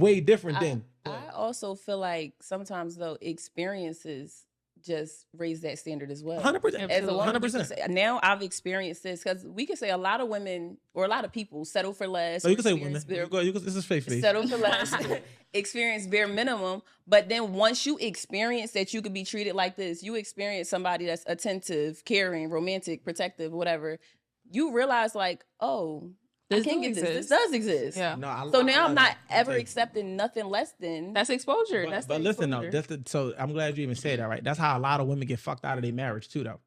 way different than. I also feel like sometimes though experiences just raise that standard as well. 100%. As a woman, 100%. now I've experienced this because we can say a lot of women or a lot of people settle for less. No, you can say women. This is faith. Settle for less, experience bare minimum. But then once you experience that you could be treated like this, you experience somebody that's attentive, caring, romantic, protective, whatever. You realize like, oh, I can't get this. This does exist. Yeah. No, so now I'm not ever accepting nothing less than. That's exposure. But listen though, so I'm glad you even said that, right? That's how a lot of women get fucked out of their marriage too, though.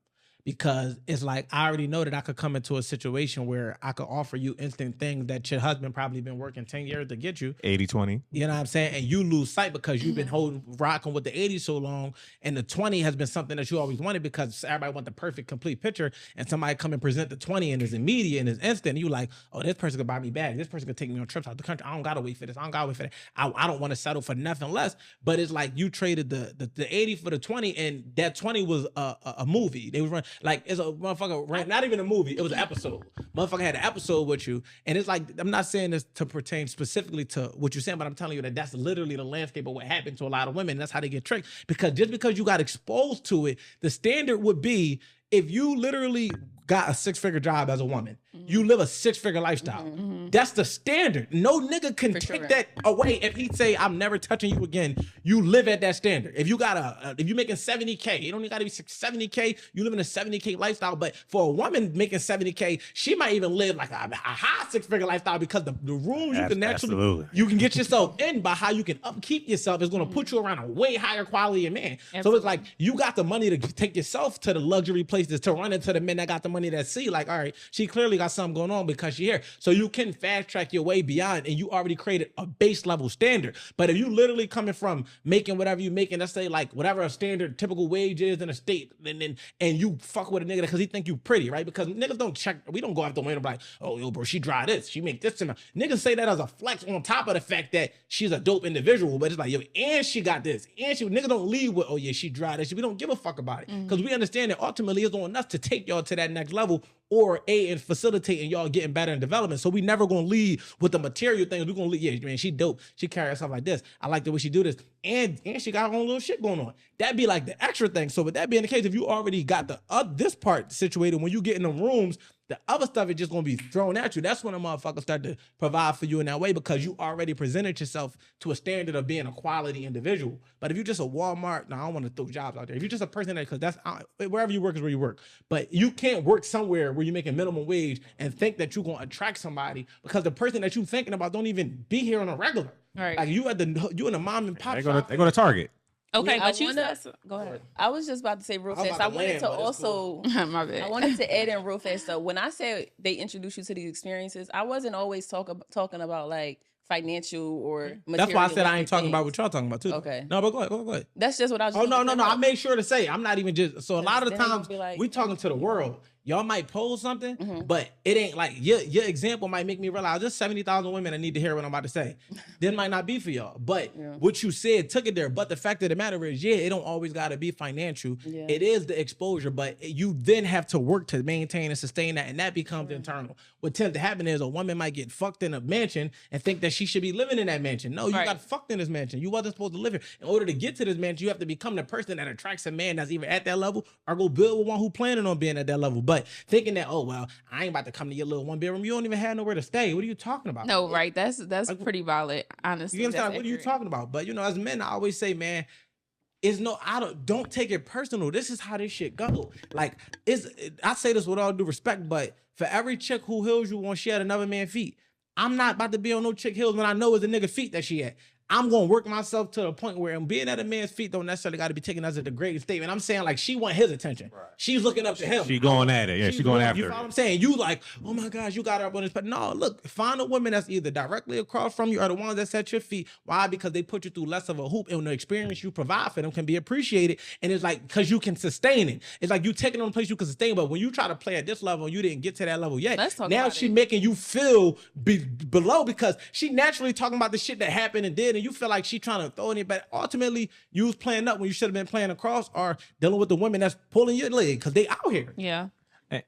Because it's like, I already know that I could come into a situation where I could offer you instant things that your husband probably been working 10 years to get you. 80-20. You know what I'm saying? And you lose sight because you've been rocking with the 80 so long, and the 20 has been something that you always wanted because everybody want the perfect, complete picture, and somebody come and present the 20 and it's immediate and it's instant. And you like, oh, this person could buy me bags. This person could take me on trips out the country. I don't gotta wait for this. I don't gotta wait for that. I don't want to settle for nothing less. But it's like you traded the 80 for the 20, and that 20 was a movie. They was running like it's a motherfucker, not even a movie. It was an episode. Motherfucker had an episode with you. And it's like, I'm not saying this to pertain specifically to what you're saying, but I'm telling you that that's literally the landscape of what happened to a lot of women. That's how they get tricked. Because just because you got exposed to it, the standard would be if you literally got a 6-figure job as a woman, you live a 6-figure lifestyle. That's the standard. No nigga can take that away. If he say, I'm never touching you again, you live at that standard. If you got if you making 70K, it don't even gotta be 70K, you live in a 70K lifestyle. But for a woman making 70K, she might even live like a high 6-figure lifestyle because the rooms you can naturally, you can get yourself in by how you can upkeep yourself is gonna put you around a way higher quality of man. Absolutely. So it's like, you got the money to take yourself to the luxury places, to run into the men that got the money that see, like, all right, she clearly got something going on because she here. So you can fast track your way beyond, and you already created a base level standard. But if you literally coming from making whatever you making, let's say like whatever a standard typical wage is in a state, and you fuck with a nigga because he think you pretty, right? Because niggas don't check, we don't go after women like, oh, yo, bro, she dry this, she make this amount. Niggas say that as a flex on top of the fact that she's a dope individual, but it's like, yo, and she got this, and she, niggas don't leave with, oh yeah, she dry this. We don't give a fuck about it because we understand that ultimately it's on us to take y'all to that next level, or and facilitating y'all getting better in development. So we never gonna lead with the material things. We're gonna lead, yeah, man, she dope. She carry herself like this. I like the way she do this. And she got her own little shit going on. That'd be like the extra thing. So with that being the case, if you already got the this part situated, when you get in the rooms, the other stuff is just gonna be thrown at you. That's when a motherfucker start to provide for you in that way, because you already presented yourself to a standard of being a quality individual. But if you're just a Walmart, I don't want to throw jobs out there. If you're just a person that, because that's wherever you work is where you work. But you can't work somewhere where you're making minimum wage and think that you're gonna attract somebody, because the person that you're thinking about don't even be here on a regular. Right. Like you in a mom and pop shop. They go to Target. Okay, Yeah, but go ahead. I was just about to say real fast. I wanted to also, My bad. I wanted to add in real fast though. When I said they introduce you to these experiences, I wasn't always talking about like financial or material. That's why I said I ain't talking about what y'all talking about too. Okay. No, but go ahead. That's just what I was. Oh no. I made sure to say I'm not even just. So a lot of the then times be like, we talking to the world. Y'all might pose something, but it ain't like your example might make me realize there's 70,000 women that need to hear what I'm about to say. This might not be for y'all, but what you said took it there. But the fact of the matter is, it don't always got to be financial. Yeah. It is the exposure, but you then have to work to maintain and sustain that, and that becomes internal. What tends to happen is a woman might get fucked in a mansion and think that she should be living in that mansion. No, you got fucked in this mansion. You wasn't supposed to live here. In order to get to this mansion, you have to become the person that attracts a man that's either at that level or go build with one who planning on being at that level. But thinking that, oh well, I ain't about to come to your little one bedroom. You don't even have nowhere to stay. What are you talking about? No, right. That's like, pretty valid, honestly. You understand? What are you talking about? But as men, I always say, man, don't take it personal. This is how this shit go. Like, I say this with all due respect, but for every chick who heals you when she had another man's feet, I'm not about to be on no chick heels when I know it's a nigga feet that she had. I'm going to work myself to the point where being at a man's feet don't necessarily got to be taken as a degrading statement. I'm saying, like, she want his attention. Right. She's looking up to him. She going at it. Yeah, she going after it. You know what I'm saying? You like, oh my gosh, you got her up on this. But no, look, find a woman that's either directly across from you or the ones that's at your feet. Why? Because they put you through less of a hoop, and the experience you provide for them can be appreciated. And it's like, because you can sustain it. It's like you taking on a place you can sustain. But when you try to play at this level, you didn't get to that level yet. Now she making you feel below, because she naturally talking about the shit that happened and did, and you feel like she trying to throw it in, but ultimately you was playing up when you should have been playing across, or dealing with the women that's pulling your leg because they out here. Yeah. Hey,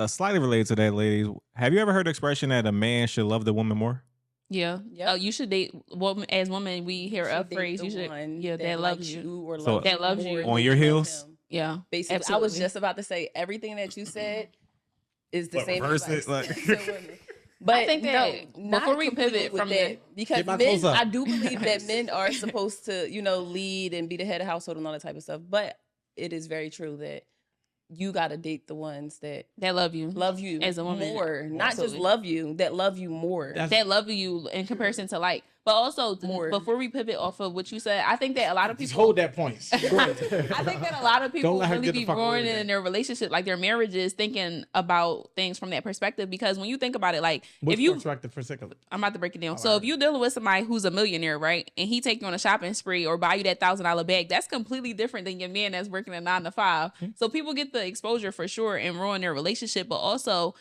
slightly related to that, ladies, have you ever heard the expression that a man should love the woman more? Yeah. Yep. You should date woman as women. We hear a Should date phrase. the You should. one Yeah, that loves likes you. or So- loves That loves more you. than On your you love heels? him. Yeah. Basically, I was Absolutely. just about to say everything that you said is the But same reverse advice it, like- to women. But I think that no, not before we completely pivot with from that, because Get my men, clothes up. I do believe that men are supposed to, lead and be the head of household and all that type of stuff. But it is very true that you got to date the ones that That love you. love you As a woman. more, not just Absolutely. love you, that love you more. That love you in comparison to like. But also, More. before we pivot off of what you said, I think that a lot of Just people hold that point. Go ahead. I think that a lot of people Don't let her really get the be fuck away with ruining that. their relationship, like their marriages, thinking about things from that perspective. Because when you think about it, like What's if you, perspective for a second? I'm about to break it down. All So right. if you're dealing with somebody who's a millionaire, right, and he take you on a shopping spree or buy you that $1,000 bag, that's completely different than your man that's working a 9 to 5. So people get the exposure for sure and ruin their relationship, but also,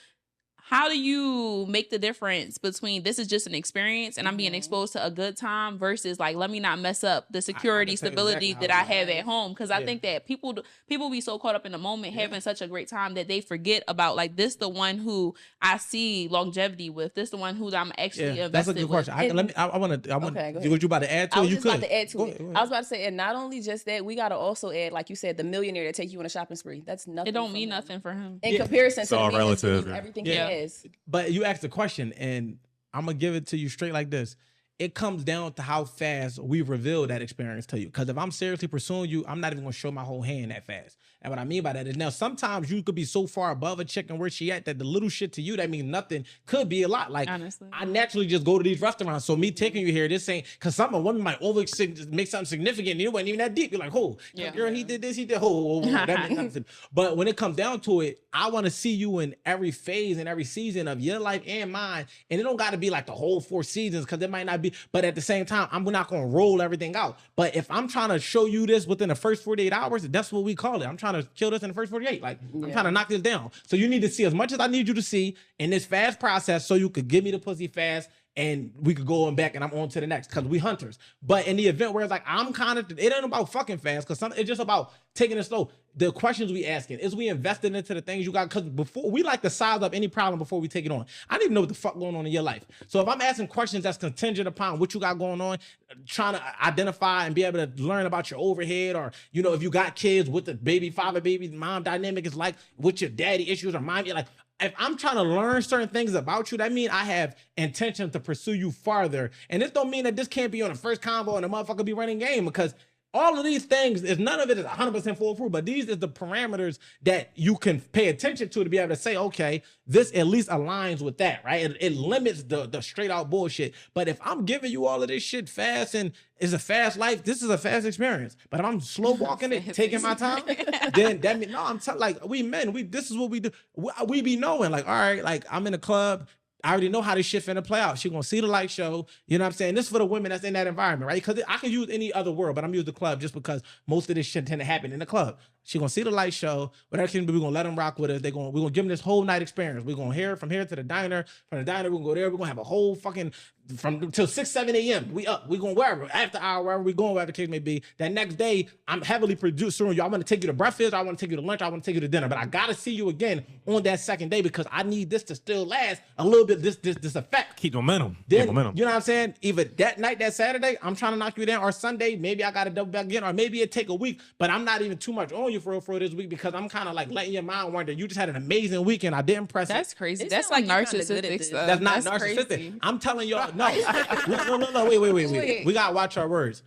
how do you make the difference between this is just an experience and I'm being exposed to a good time versus like, let me not mess up the security, can tell you stability exactly that how I it have is. at home? Because I Yeah. think that people be so caught up in the moment having such a great time that they forget about like this the one who I see longevity with. This the one who I'm actually Yeah, invested that's a good with. question. I want to. Okay, go ahead. What you about to add to I it? was You just could. about to add to Go it. ahead, go I ahead. was about to say, and not only just that, we got to also add, like you said, the millionaire that take you on a shopping spree. That's nothing. It don't from mean him. nothing for him. In Yeah. comparison It's to the all man that's giving relative. you everything Yeah. he has. But you asked the question, and I'm gonna give it to you straight like this. It comes down to how fast we reveal that experience to you. Because if I'm seriously pursuing you, I'm not even gonna show my whole hand that fast. And what I mean by that is now sometimes you could be so far above a chick and where she at that the little shit to you that means nothing could be a lot. Like Honestly. I naturally just go to these restaurants. So me taking you here, this ain't because some women might make something significant. And it wasn't even that deep. You're like, oh, Yeah. girl, he did this, he did. Oh, that means nothing. But when it comes down to it, I want to see you in every phase and every season of your life and mine. And it don't got to be like the whole 4 seasons because it might not be. But at the same time, I'm not going to roll everything out. But if I'm trying to show you this within the first 48 hours, that's what we call it. I'm trying to kill this in the first 48. Like I'm trying to knock this down. So you need to see as much as I need you to see in this fast process so you could give me the pussy fast and we could go on back and I'm on to the next because we hunters. But in the event where it's like, I'm kind of, it ain't about fucking fast because it's just about taking it slow. The questions we asking, is we investing into the things you got? Because before we like to size up any problem before we take it on. I need to know what the fuck going on in your life. So if I'm asking questions that's contingent upon what you got going on, trying to identify and be able to learn about your overhead or, if you got kids, what the baby father, baby mom dynamic is like, what your daddy issues or mom, like, if I'm trying to learn certain things about you, that means I have intention to pursue you farther. And this don't mean that this can't be on the first combo and the motherfucker be running game because all of these things, none of it is 100% foolproof, but these is the parameters that you can pay attention to be able to say, okay, this at least aligns with that, right? It limits the straight out bullshit. But if I'm giving you all of this shit fast and it's a fast life, this is a fast experience. But if I'm slow walking it, taking my time, then that means, no, I'm telling, like, we men, this is what we do. We be knowing, like, all right, like, I'm in a club, I already know how this shit finna play out. She gonna see the light show. You know what I'm saying? This is for the women that's in that environment, right? Because I can use any other world, but I'm using the club just because most of this shit tend to happen in the club. She gonna see the light show. Whatever she do, we're gonna let them rock with us. We're gonna give them this whole night experience. We're gonna hear from here to the diner. From the diner, we're gonna go there. We're gonna have a whole fucking from till 6, 7 a.m. We up. We going wherever after hour, wherever we going, wherever the case may be. That next day, I'm heavily producing you. I want to take you to breakfast. I want to take you to lunch. I want to take you to dinner. But I gotta see you again on that second day because I need this to still last a little bit. This effect. Keep momentum. Then, Keep momentum. you know what I'm saying? Either that night, that Saturday, I'm trying to knock you down, or Sunday, maybe I got to double back again, or maybe it take a week, but I'm not even too much on you for this week because I'm kind of like letting your mind wander. You just had an amazing weekend. I didn't press That's it. crazy. It That's sound like like you kinda good at narcissistic this. stuff. That's not That's narcissistic. crazy. I'm telling y'all, no. Wait. We got to watch our words.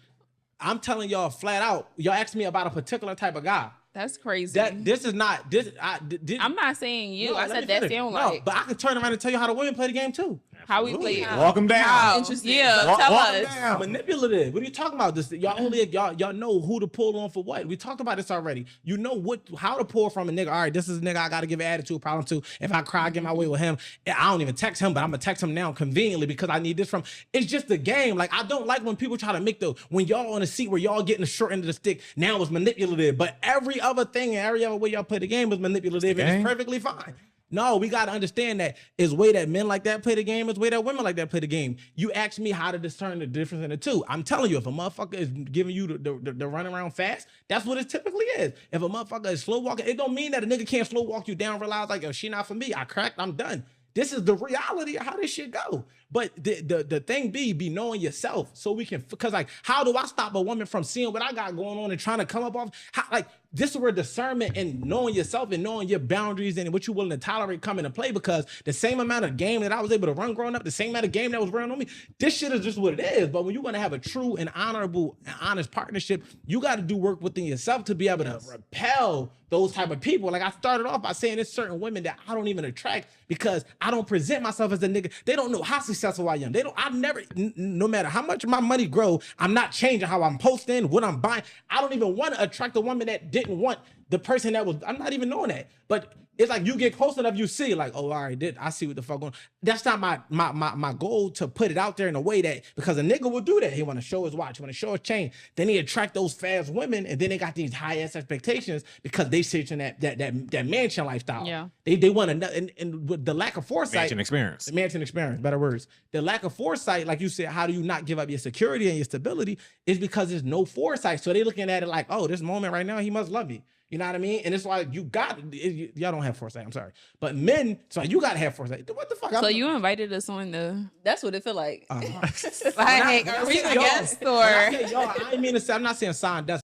I'm telling y'all flat out, y'all asked me about a particular type of guy. That's crazy. This is not, this, I'm not saying you. No, I let said me that finish. sound No, like but I can turn around and tell you how the women play the game too. how we play. Walk them down. How? Interesting. Yeah, Walk- tell walk us. down. Manipulative. What are you talking about? This y'all know who to pull on for what. We talked about this already. You know how to pull from a nigga. All right, this is a nigga I gotta give an attitude problem to. If I cry, I get my way with him. I don't even text him, but I'm gonna text him now conveniently because I need this from. It's just the game. Like I don't like when people try to make when y'all on a seat where y'all getting the short end of the stick. Now it's manipulative, but every other thing and every other way y'all play the game is manipulative and game. it's perfectly fine. No, we got to understand that is way that men like that play the game, is way that women like that play the game. You ask me how to discern the difference in the two. I'm telling you, if a motherfucker is giving you the run around fast, that's what it typically is. If a motherfucker is slow walking, it don't mean that a nigga can't slow walk you down, realize like, oh, she not for me. I cracked, I'm done. this is the reality of how this shit go. But the thing be knowing yourself, so we can, because like, how do I stop a woman from seeing what I got going on and trying to come up off? Like, this is where discernment and knowing yourself and knowing your boundaries and what you're willing to tolerate come into play, because the same amount of game that I was able to run growing up, the same amount of game that was running on me, this shit is just what it is. But when you want to have a true and honorable and honest partnership, you got to do work within yourself to be able to repel those type of people. Like, I started off by saying there's certain women that I don't even attract because I don't present myself as a nigga. They don't know how successful I am. No matter how much my money grow, I'm not changing how I'm posting, what I'm buying. I don't even want to attract a woman that didn't want the person that was, I'm not even knowing that. But it's like, you get close enough, you see, like, oh, all right, I see what the fuck going on. That's not my goal, to put it out there in a way that, because a nigga will do that. He want to show his watch, he want to show his chain. Then he attract those fast women, and then they got these high ass expectations because they searching that mansion lifestyle. Yeah. They want to, and with the lack of foresight. Mansion experience, better words. The lack of foresight, like you said, how do you not give up your security and your stability, is because there's no foresight. So they looking at it like, oh, this moment right now, he must love me. You know what I mean? And it's like, y'all don't have foresight, I'm sorry. But men, so you gotta have foresight. What the fuck? So you invited us on the... That's what it feel like. Like, are we the guest or... Y'all, I ain't mean to say, I'm not saying sign